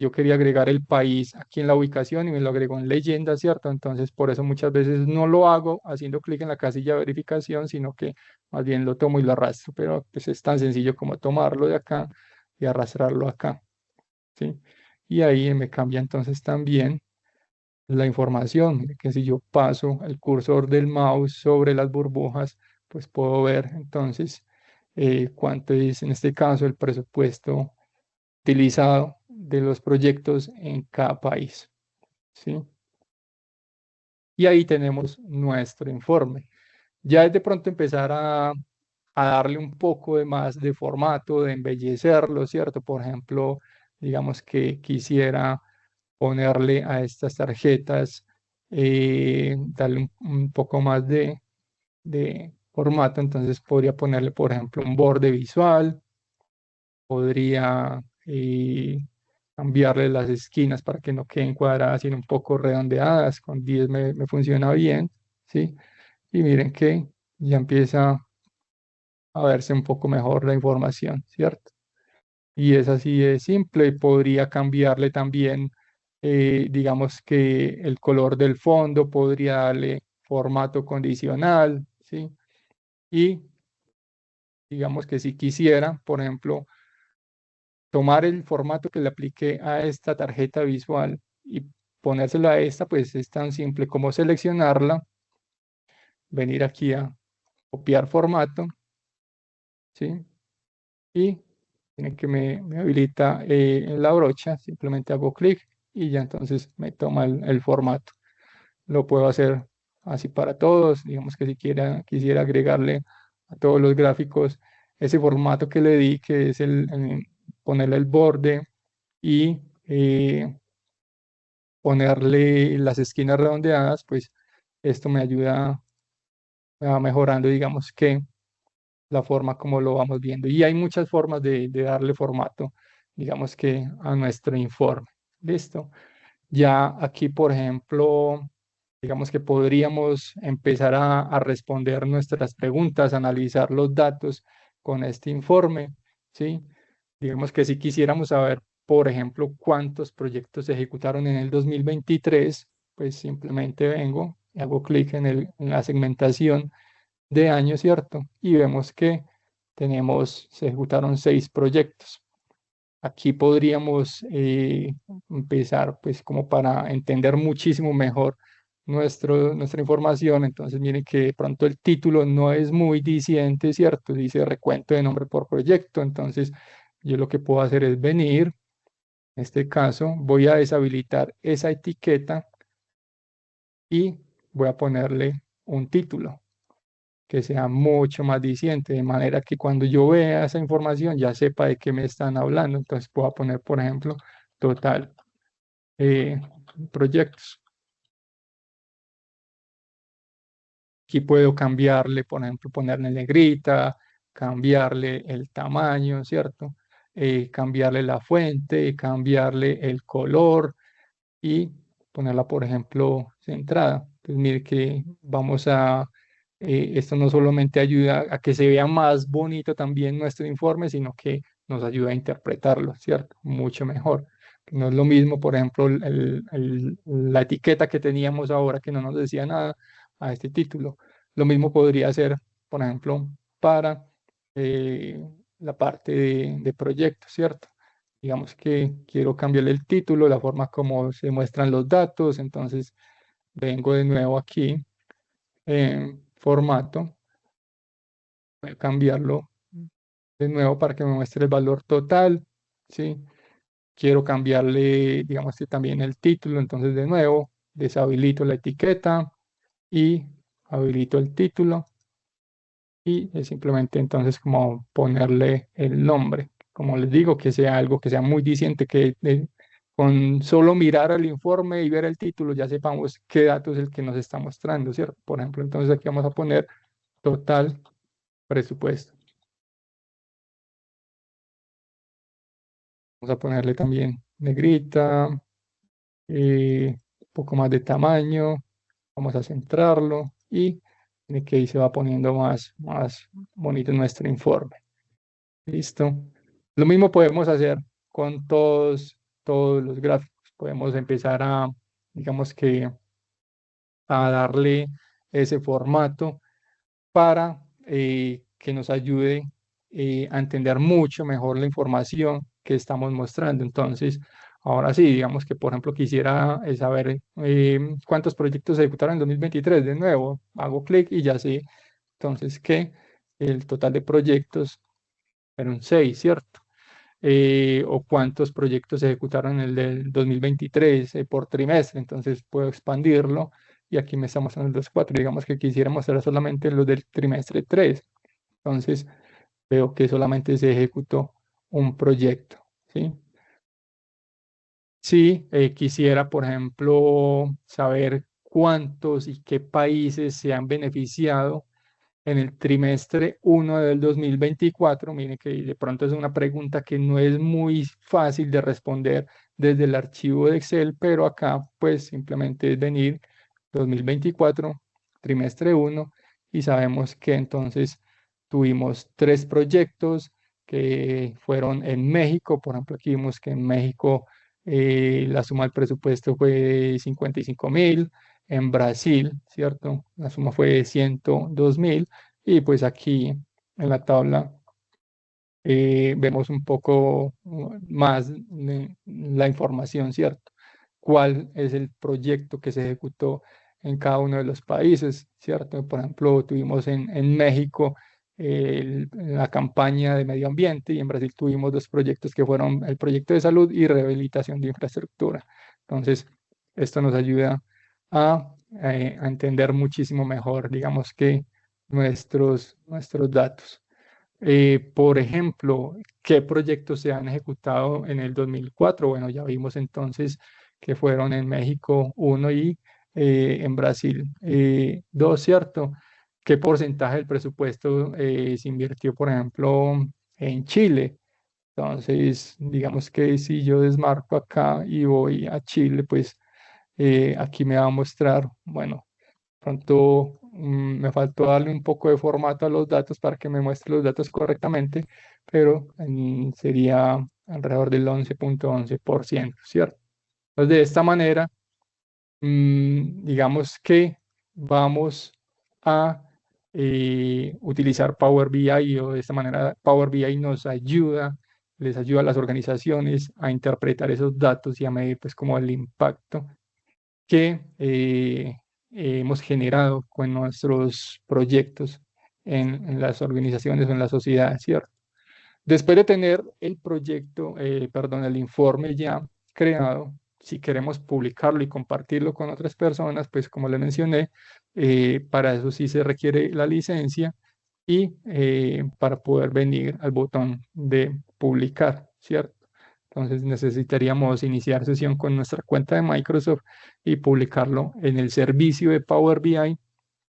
Yo quería agregar el país aquí en la ubicación y me lo agregó en leyenda, ¿cierto? Entonces, por eso muchas veces no lo hago haciendo clic en la casilla de verificación, sino que más bien lo tomo y lo arrastro. Pero pues es tan sencillo como tomarlo de acá y arrastrarlo acá, ¿sí? Y ahí me cambia entonces también la información. Mire que si yo paso el cursor del mouse sobre las burbujas, pues puedo ver entonces cuánto es en este caso el presupuesto utilizado de los proyectos en cada país, ¿sí? Y ahí tenemos nuestro informe. Ya es de pronto empezar a darle un poco de más de formato, de embellecerlo, ¿cierto? Por ejemplo, digamos que quisiera ponerle a estas tarjetas, darle un poco más de formato. Entonces podría ponerle, por ejemplo, un borde visual, podría cambiarle las esquinas para que no queden cuadradas, sino un poco redondeadas. Con 10 me funciona bien, ¿sí? Y miren que ya empieza a verse un poco mejor la información, ¿cierto? Y es así de simple. Y podría cambiarle también, digamos que el color del fondo, podría darle formato condicional, ¿sí? Y digamos que si quisiera, por ejemplo, tomar el formato que le apliqué a esta tarjeta visual y ponérselo a esta, pues es tan simple como seleccionarla, venir aquí a copiar formato, ¿sí? Y tiene que me habilita en la brocha, simplemente hago clic y ya entonces me toma el formato. Lo puedo hacer así para todos. Digamos que si quisiera agregarle a todos los gráficos ese formato que le di, que es ponerle el borde y ponerle las esquinas redondeadas, pues esto me va mejorando, digamos que la forma como lo vamos viendo. Y hay muchas formas de darle formato, digamos que a nuestro informe. ¿Listo? Ya aquí, por ejemplo, digamos que podríamos empezar a responder nuestras preguntas, analizar los datos con este informe, ¿sí? Digamos que si quisiéramos saber, por ejemplo, cuántos proyectos se ejecutaron en el 2023, pues simplemente vengo y hago clic en la segmentación de año, ¿cierto? Y vemos que se ejecutaron 6 proyectos. Aquí podríamos empezar, pues, como para entender muchísimo mejor nuestra información. Entonces, miren que de pronto el título no es muy diciente, ¿cierto? Dice recuento de nombre por proyecto. Entonces, yo lo que puedo hacer es venir, en este caso, voy a deshabilitar esa etiqueta y voy a ponerle un título que sea mucho más diciente, de manera que cuando yo vea esa información ya sepa de qué me están hablando. Entonces puedo poner, por ejemplo, total eh, proyectos. Aquí puedo cambiarle, por ejemplo, ponerle negrita, cambiarle el tamaño, ¿cierto? Cambiarle la fuente, cambiarle el color y ponerla, por ejemplo, centrada. Entonces, mire que esto no solamente ayuda a que se vea más bonito también nuestro informe, sino que nos ayuda a interpretarlo, ¿cierto? Mucho mejor. No es lo mismo, por ejemplo, la etiqueta que teníamos ahora que no nos decía nada a este título. Lo mismo podría ser, por ejemplo, para eh, la parte de proyectos, ¿cierto? Digamos que quiero cambiarle el título, la forma como se muestran los datos. Entonces vengo de nuevo aquí en formato, voy a cambiarlo de nuevo para que me muestre el valor total, ¿sí? Quiero cambiarle, digamos que también el título. Entonces de nuevo deshabilito la etiqueta y habilito el título y es simplemente entonces como ponerle el nombre. Como les digo, que sea algo que sea muy diciente, que con solo mirar al informe y ver el título ya sepamos qué dato es el que nos está mostrando, ¿cierto? Por ejemplo, entonces aquí vamos a poner total presupuesto. Vamos a ponerle también negrita, un poco más de tamaño, vamos a centrarlo y miren que ahí se va poniendo más bonito nuestro informe. Listo. Lo mismo podemos hacer con todos los gráficos. Podemos empezar digamos que, a darle ese formato para que nos ayude a entender mucho mejor la información que estamos mostrando. Entonces, ahora sí, digamos que, por ejemplo, quisiera saber cuántos proyectos se ejecutaron en 2023. De nuevo, hago clic y ya sé entonces que el total de proyectos fueron 6, ¿cierto? O cuántos proyectos se ejecutaron en el del 2023 por trimestre. Entonces puedo expandirlo y aquí me está mostrando los 4. Digamos que quisiera mostrar solamente los del trimestre 3. Entonces veo que solamente se ejecutó un proyecto, ¿sí? Sí, quisiera, por ejemplo, saber cuántos y qué países se han beneficiado en el trimestre 1 del 2024. Mire que de pronto es una pregunta que no es muy fácil de responder desde el archivo de Excel, pero acá pues simplemente es venir 2024, trimestre 1, y sabemos que entonces tuvimos 3 proyectos que fueron en México. Por ejemplo, aquí vimos que en México la suma del presupuesto fue 55.000. En Brasil, ¿cierto? La suma fue 102.000. Y pues aquí en la tabla vemos un poco más la información, ¿cierto? ¿Cuál es el proyecto que se ejecutó en cada uno de los países, ¿cierto? Por ejemplo, tuvimos en México la campaña de medio ambiente, y en Brasil tuvimos 2 proyectos que fueron el proyecto de salud y rehabilitación de infraestructura. Entonces, esto nos ayuda a entender muchísimo mejor, digamos que nuestros datos. Por ejemplo, ¿qué proyectos se han ejecutado en el 2004? Bueno, ya vimos entonces que fueron en México 1 y en Brasil 2, ¿cierto? ¿Qué porcentaje del presupuesto se invirtió, por ejemplo, en Chile? Entonces, digamos que si yo desmarco acá y voy a Chile, pues aquí me va a mostrar, bueno, pronto me faltó darle un poco de formato a los datos para que me muestre los datos correctamente, pero sería alrededor del 11.11%, ¿cierto? Entonces, de esta manera, digamos que vamos a utilizar Power BI, o de esta manera Power BI nos ayuda, les ayuda a las organizaciones a interpretar esos datos y a medir pues como el impacto que hemos generado con nuestros proyectos en las organizaciones o en la sociedad, ¿cierto? Después de tener el proyecto, perdón, el informe ya creado, si queremos publicarlo y compartirlo con otras personas, pues como le mencioné, para eso sí se requiere la licencia, y para poder venir al botón de publicar, ¿cierto? Entonces necesitaríamos iniciar sesión con nuestra cuenta de Microsoft y publicarlo en el servicio de Power BI,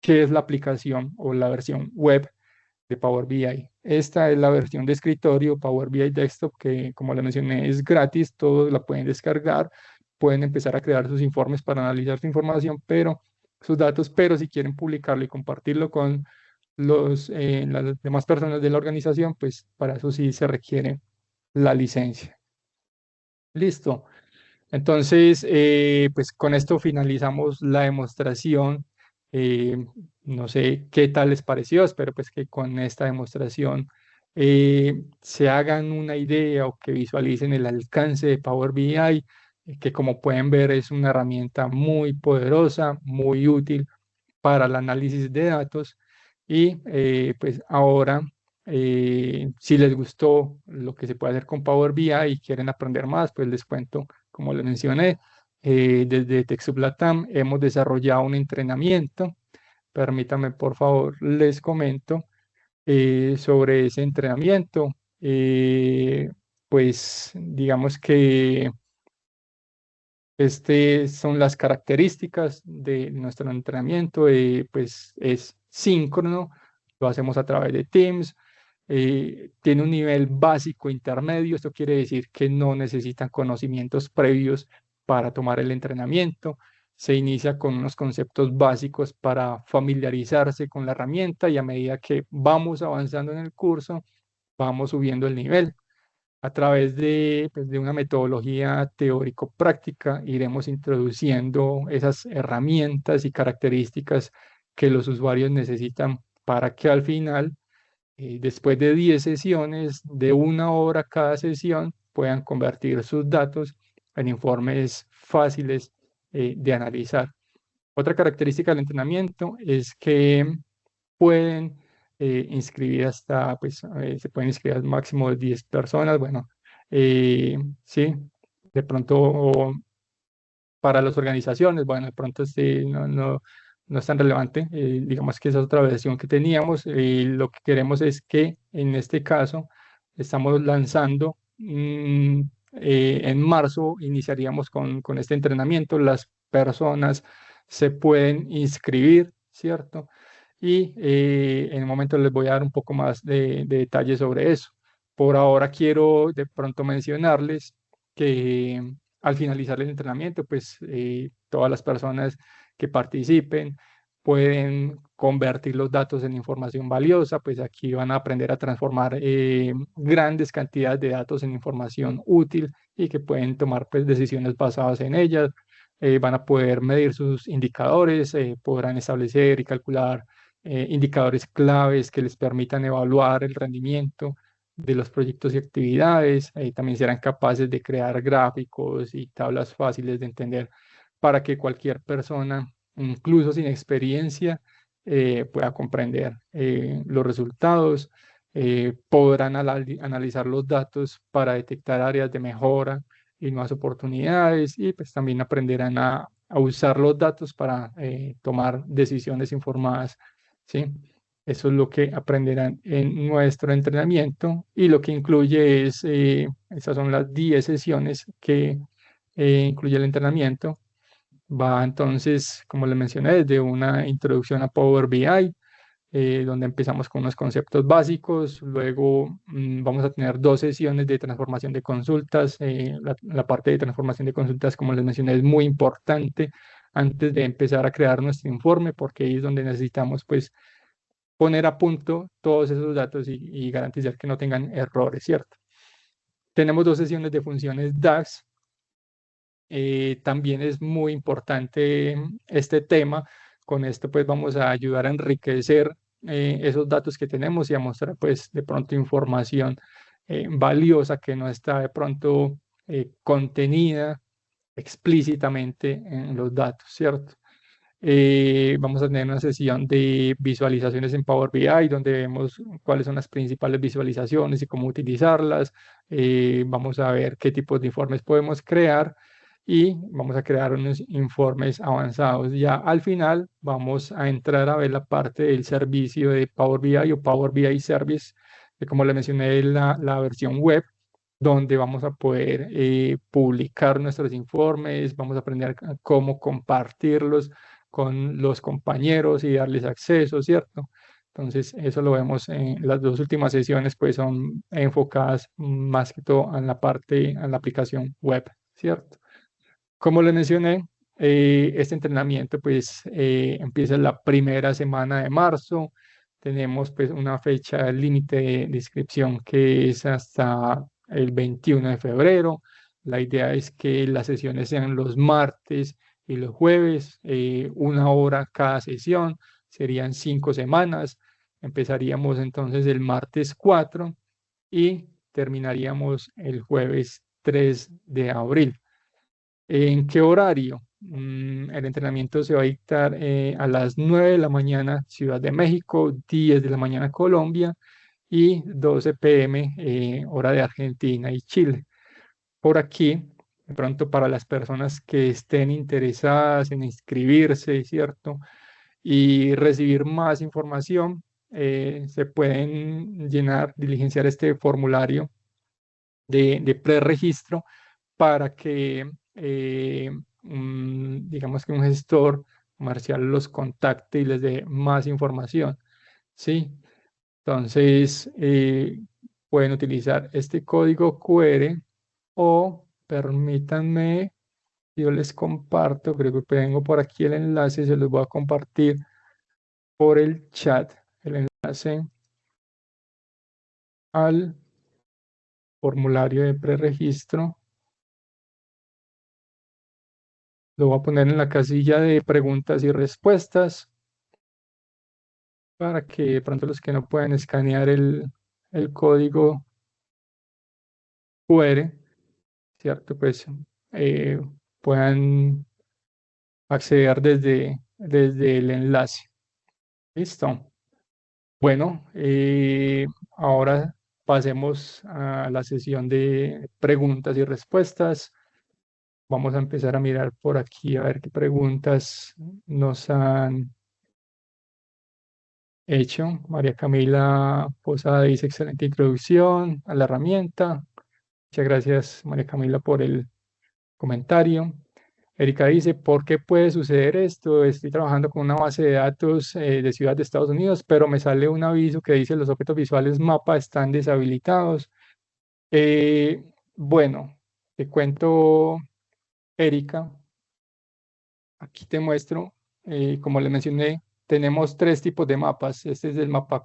que es la aplicación o la versión web de Power BI. Esta es la versión de escritorio Power BI Desktop, que como le mencioné es gratis, todos la pueden descargar, pueden empezar a crear sus informes para analizar su información, pero sus datos, pero si quieren publicarlo y compartirlo con las demás personas de la organización, pues para eso sí se requiere la licencia. Listo. Entonces, pues con esto finalizamos la demostración. Eh, no sé qué tal les pareció, espero pues que con esta demostración se hagan una idea o que visualicen el alcance de Power BI, que como pueden ver es una herramienta muy poderosa, muy útil para el análisis de datos. Y pues ahora, si les gustó lo que se puede hacer con Power BI y quieren aprender más, pues les cuento, como les mencioné, desde TechSoup Latam hemos desarrollado un entrenamiento. Permítanme, por favor, les comento sobre ese entrenamiento. Pues digamos que son las características de nuestro entrenamiento. Pues es síncrono, lo hacemos a través de Teams. Tiene un nivel básico intermedio. Esto quiere decir que no necesitan conocimientos previos para tomar el entrenamiento. Se inicia con unos conceptos básicos para familiarizarse con la herramienta, y a medida que vamos avanzando en el curso, vamos subiendo el nivel. A través pues, de una metodología teórico-práctica, iremos introduciendo esas herramientas y características que los usuarios necesitan para que al final, después de 10 sesiones, de 1 hora cada sesión, puedan convertir sus datos en informes fáciles de analizar. Otra característica del entrenamiento es que pueden inscribir hasta, pues, se pueden inscribir al máximo de 10 personas. Bueno, sí, de pronto para las organizaciones, bueno, de pronto no es tan relevante. Digamos que esa es otra versión que teníamos. Lo que queremos es que en este caso estamos lanzando en marzo iniciaríamos con este entrenamiento. Las personas se pueden inscribir, ¿cierto? Y en un momento les voy a dar un poco más de detalles sobre eso. Por ahora quiero de pronto mencionarles que al finalizar el entrenamiento, pues todas las personas que participen pueden convertir los datos en información valiosa, pues aquí van a aprender a transformar grandes cantidades de datos en información útil y que pueden tomar pues decisiones basadas en ellas. Van a poder medir sus indicadores, podrán establecer y calcular indicadores claves que les permitan evaluar el rendimiento de los proyectos y actividades. También serán capaces de crear gráficos y tablas fáciles de entender para que cualquier persona, incluso sin experiencia, pueda comprender los resultados. Podrán analizar los datos para detectar áreas de mejora y nuevas oportunidades, y pues también aprenderán a usar los datos para tomar decisiones informadas, ¿sí? Eso es lo que aprenderán en nuestro entrenamiento, y lo que incluye es, estas son las 10 sesiones que incluye el entrenamiento. Va entonces, como les mencioné, desde una introducción a Power BI, donde empezamos con unos conceptos básicos. Luego vamos a tener 2 sesiones de transformación de consultas. La parte de transformación de consultas, como les mencioné, es muy importante antes de empezar a crear nuestro informe, porque ahí es donde necesitamos pues poner a punto todos esos datos y garantizar que no tengan errores, ¿cierto? Tenemos 2 sesiones de funciones DAX. También es muy importante este tema. Con esto pues vamos a ayudar a enriquecer esos datos que tenemos y a mostrar pues de pronto información valiosa que no está de pronto contenida explícitamente en los datos, ¿cierto? Vamos a tener una sesión de visualizaciones en Power BI, donde vemos cuáles son las principales visualizaciones y cómo utilizarlas. Vamos a ver qué tipos de informes podemos crear y vamos a crear unos informes avanzados. Ya al final vamos a entrar a ver la parte del servicio de Power BI o Power BI Service, que como le mencioné, la versión web, donde vamos a poder publicar nuestros informes, vamos a aprender a cómo compartirlos con los compañeros y darles acceso, ¿cierto? Entonces, eso lo vemos en las 2 últimas sesiones, pues son enfocadas más que todo en la parte, en la aplicación web, ¿cierto? Como le mencioné, este entrenamiento pues empieza la primera semana de marzo. Tenemos pues una fecha límite de inscripción que es hasta el 21 de febrero. La idea es que las sesiones sean los martes y los jueves, 1 hora cada sesión, serían 5 semanas. Empezaríamos entonces el martes 4 y terminaríamos el jueves 3 de abril. ¿En qué horario? El entrenamiento se va a dictar a las 9 de la mañana, Ciudad de México, 10 de la mañana, Colombia, y 12 p.m., hora de Argentina y Chile. Por aquí, de pronto para las personas que estén interesadas en inscribirse, ¿cierto? Y recibir más información, se pueden diligenciar este formulario de preregistro para que, digamos que un gestor comercial los contacte y les dé más información, ¿sí? Entonces, pueden utilizar este código QR o permítanme, yo les comparto, creo que tengo por aquí el enlace, se los voy a compartir por el chat, el enlace al formulario de preregistro. Lo voy a poner en la casilla de preguntas y respuestas para que de pronto los que no puedan escanear el código QR, ¿cierto? Pues eh, puedan acceder desde el enlace. Listo. Bueno, ahora pasemos a la sesión de preguntas y respuestas. Vamos a empezar a mirar por aquí a ver qué preguntas nos han hecho. María Camila Posada dice: excelente introducción a la herramienta. Muchas gracias, María Camila, por el comentario. Erika dice, ¿por qué puede suceder esto? Estoy trabajando con una base de datos de ciudades de Estados Unidos, pero me sale un aviso que dice los objetos visuales mapa están deshabilitados. Bueno, te cuento, Erika, aquí te muestro, como le mencioné, tenemos tres tipos de mapas. Este es el mapa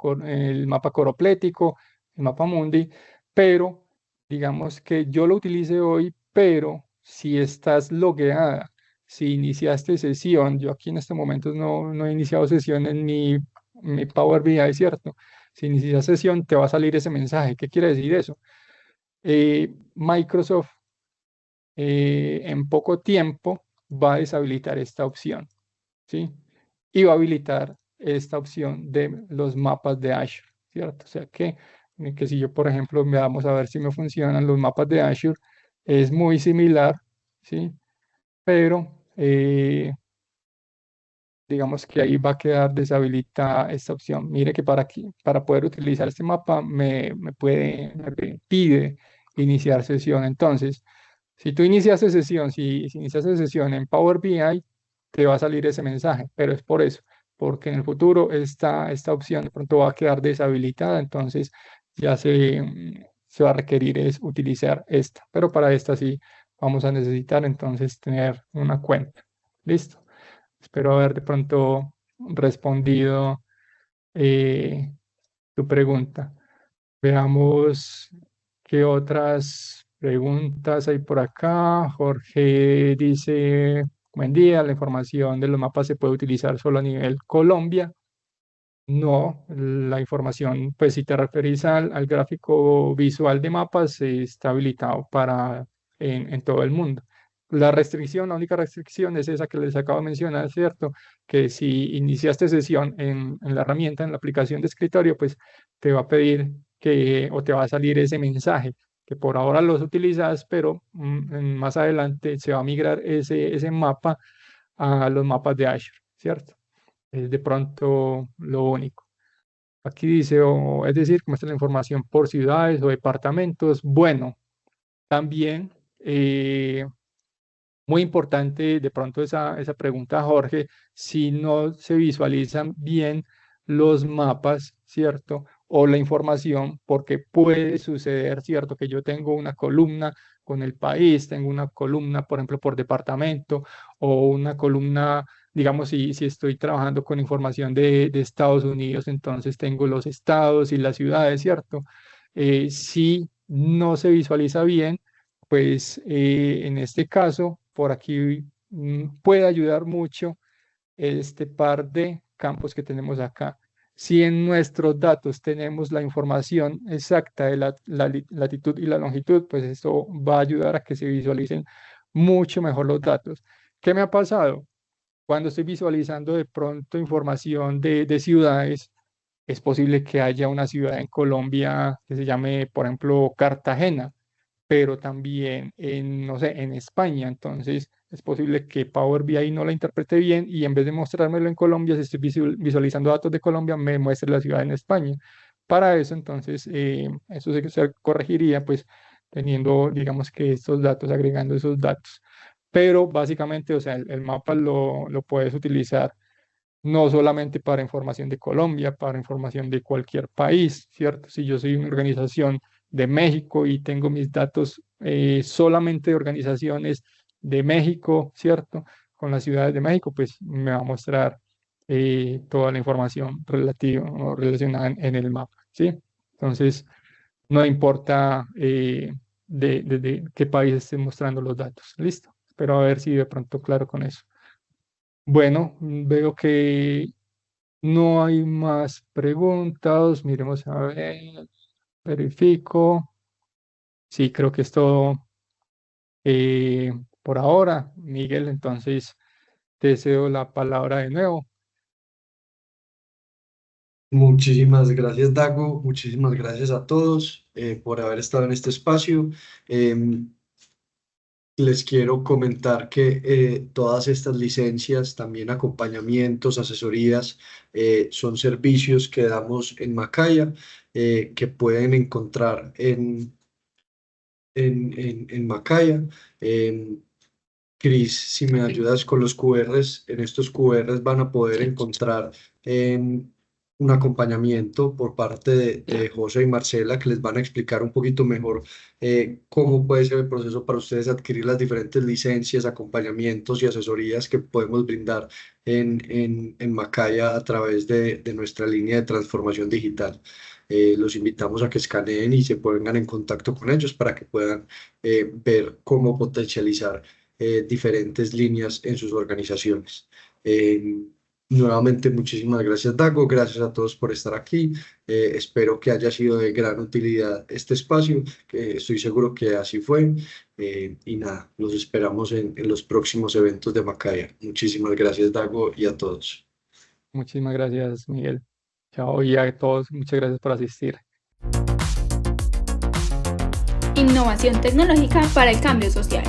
coroplético, el mapa mundi, pero digamos que yo lo utilicé hoy, pero si estás logueada, si iniciaste sesión, yo aquí en este momento no he iniciado sesión en mi Power BI, ¿cierto? Si inicias sesión, te va a salir ese mensaje. ¿Qué quiere decir eso? Microsoft en poco tiempo va a deshabilitar esta opción, ¿sí? Y va a habilitar esta opción de los mapas de Azure, ¿cierto? O sea que si yo, por ejemplo, vamos a ver si me funcionan los mapas de Azure, es muy similar, ¿sí? Pero digamos que ahí va a quedar deshabilitada esta opción. Mire que para poder utilizar este mapa me pide iniciar sesión. Entonces, si tú iniciaste sesión, si iniciaste sesión en Power BI, te va a salir ese mensaje, pero es por eso, porque en el futuro esta opción de pronto va a quedar deshabilitada, entonces ya se va a requerir es utilizar esta, pero para esta sí vamos a necesitar entonces tener una cuenta. ¿Listo? Espero haber de pronto respondido eh, tu pregunta. Veamos qué otras preguntas hay por acá. Jorge dice, buen día, la información de los mapas se puede utilizar solo a nivel Colombia. No, la información, pues si te referís al gráfico visual de mapas, está habilitado en todo el mundo. La única restricción es esa que les acabo de mencionar, ¿cierto? Que si iniciaste sesión en la herramienta, en la aplicación de escritorio, pues te va a pedir o te va a salir ese mensaje, que por ahora los utilizas, pero más adelante se va a migrar ese mapa a los mapas de Azure, ¿cierto? Es de pronto lo único. Aquí dice, es decir, muestra la información por ciudades o departamentos. Bueno, también muy importante de pronto esa pregunta, Jorge, si no se visualizan bien los mapas, ¿cierto? O la información, porque puede suceder, ¿cierto? Que yo tengo una columna con el país, tengo una columna, por ejemplo, por departamento, o una columna, digamos, si estoy trabajando con información de Estados Unidos, entonces tengo los estados y las ciudades, ¿cierto? Si no se visualiza bien, pues en este caso, por aquí puede ayudar mucho este par de campos que tenemos acá. Si en nuestros datos tenemos la información exacta de la latitud y la longitud, pues esto va a ayudar a que se visualicen mucho mejor los datos. ¿Qué me ha pasado? Cuando estoy visualizando de pronto información de ciudades, es posible que haya una ciudad en Colombia que se llame, por ejemplo, Cartagena, pero también no sé, en España. Entonces, es posible que Power BI no la interprete bien y en vez de mostrármelo en Colombia, si estoy visualizando datos de Colombia, me muestre la ciudad en España. Para eso, entonces, eso se corregiría, pues, teniendo, digamos que estos datos, agregando esos datos. Pero básicamente, o sea, el mapa lo puedes utilizar no solamente para información de Colombia, para información de cualquier país, ¿cierto? Si yo soy una organización de México y tengo mis datos solamente de organizaciones de México, ¿cierto? Con las ciudades de México, pues me va a mostrar toda la información relativa o relacionada en el mapa, ¿sí? Entonces, no importa de qué país esté mostrando los datos. Listo. Espero haber sido de pronto claro con eso. Bueno, veo que no hay más preguntas. Miremos a ver, verifico. Sí, creo que es todo eh, por ahora, Miguel. Entonces, te cedo la palabra de nuevo. Muchísimas gracias, Dago. Muchísimas gracias a todos por haber estado en este espacio. Em, Les quiero comentar que todas estas licencias, también acompañamientos, asesorías, son servicios que damos en Macaya, que pueden encontrar en Macaya. Cris, si me ayudas con los QRs, en estos QRs van a poder encontrar un acompañamiento por parte de José y Marcela, que les van a explicar un poquito mejor cómo puede ser el proceso para ustedes adquirir las diferentes licencias, acompañamientos y asesorías que podemos brindar en Macaya a través de nuestra línea de transformación digital. Los invitamos a que escaneen y se pongan en contacto con ellos para que puedan ver cómo potencializar diferentes líneas en sus organizaciones. Nuevamente, muchísimas gracias, Dago. Gracias a todos por estar aquí. Espero que haya sido de gran utilidad este espacio, que estoy seguro que así fue. Y nada, los esperamos en los próximos eventos de Macaya. Muchísimas gracias, Dago, y a todos. Muchísimas gracias, Miguel. Chao, y a todos, muchas gracias por asistir. Innovación tecnológica para el cambio social.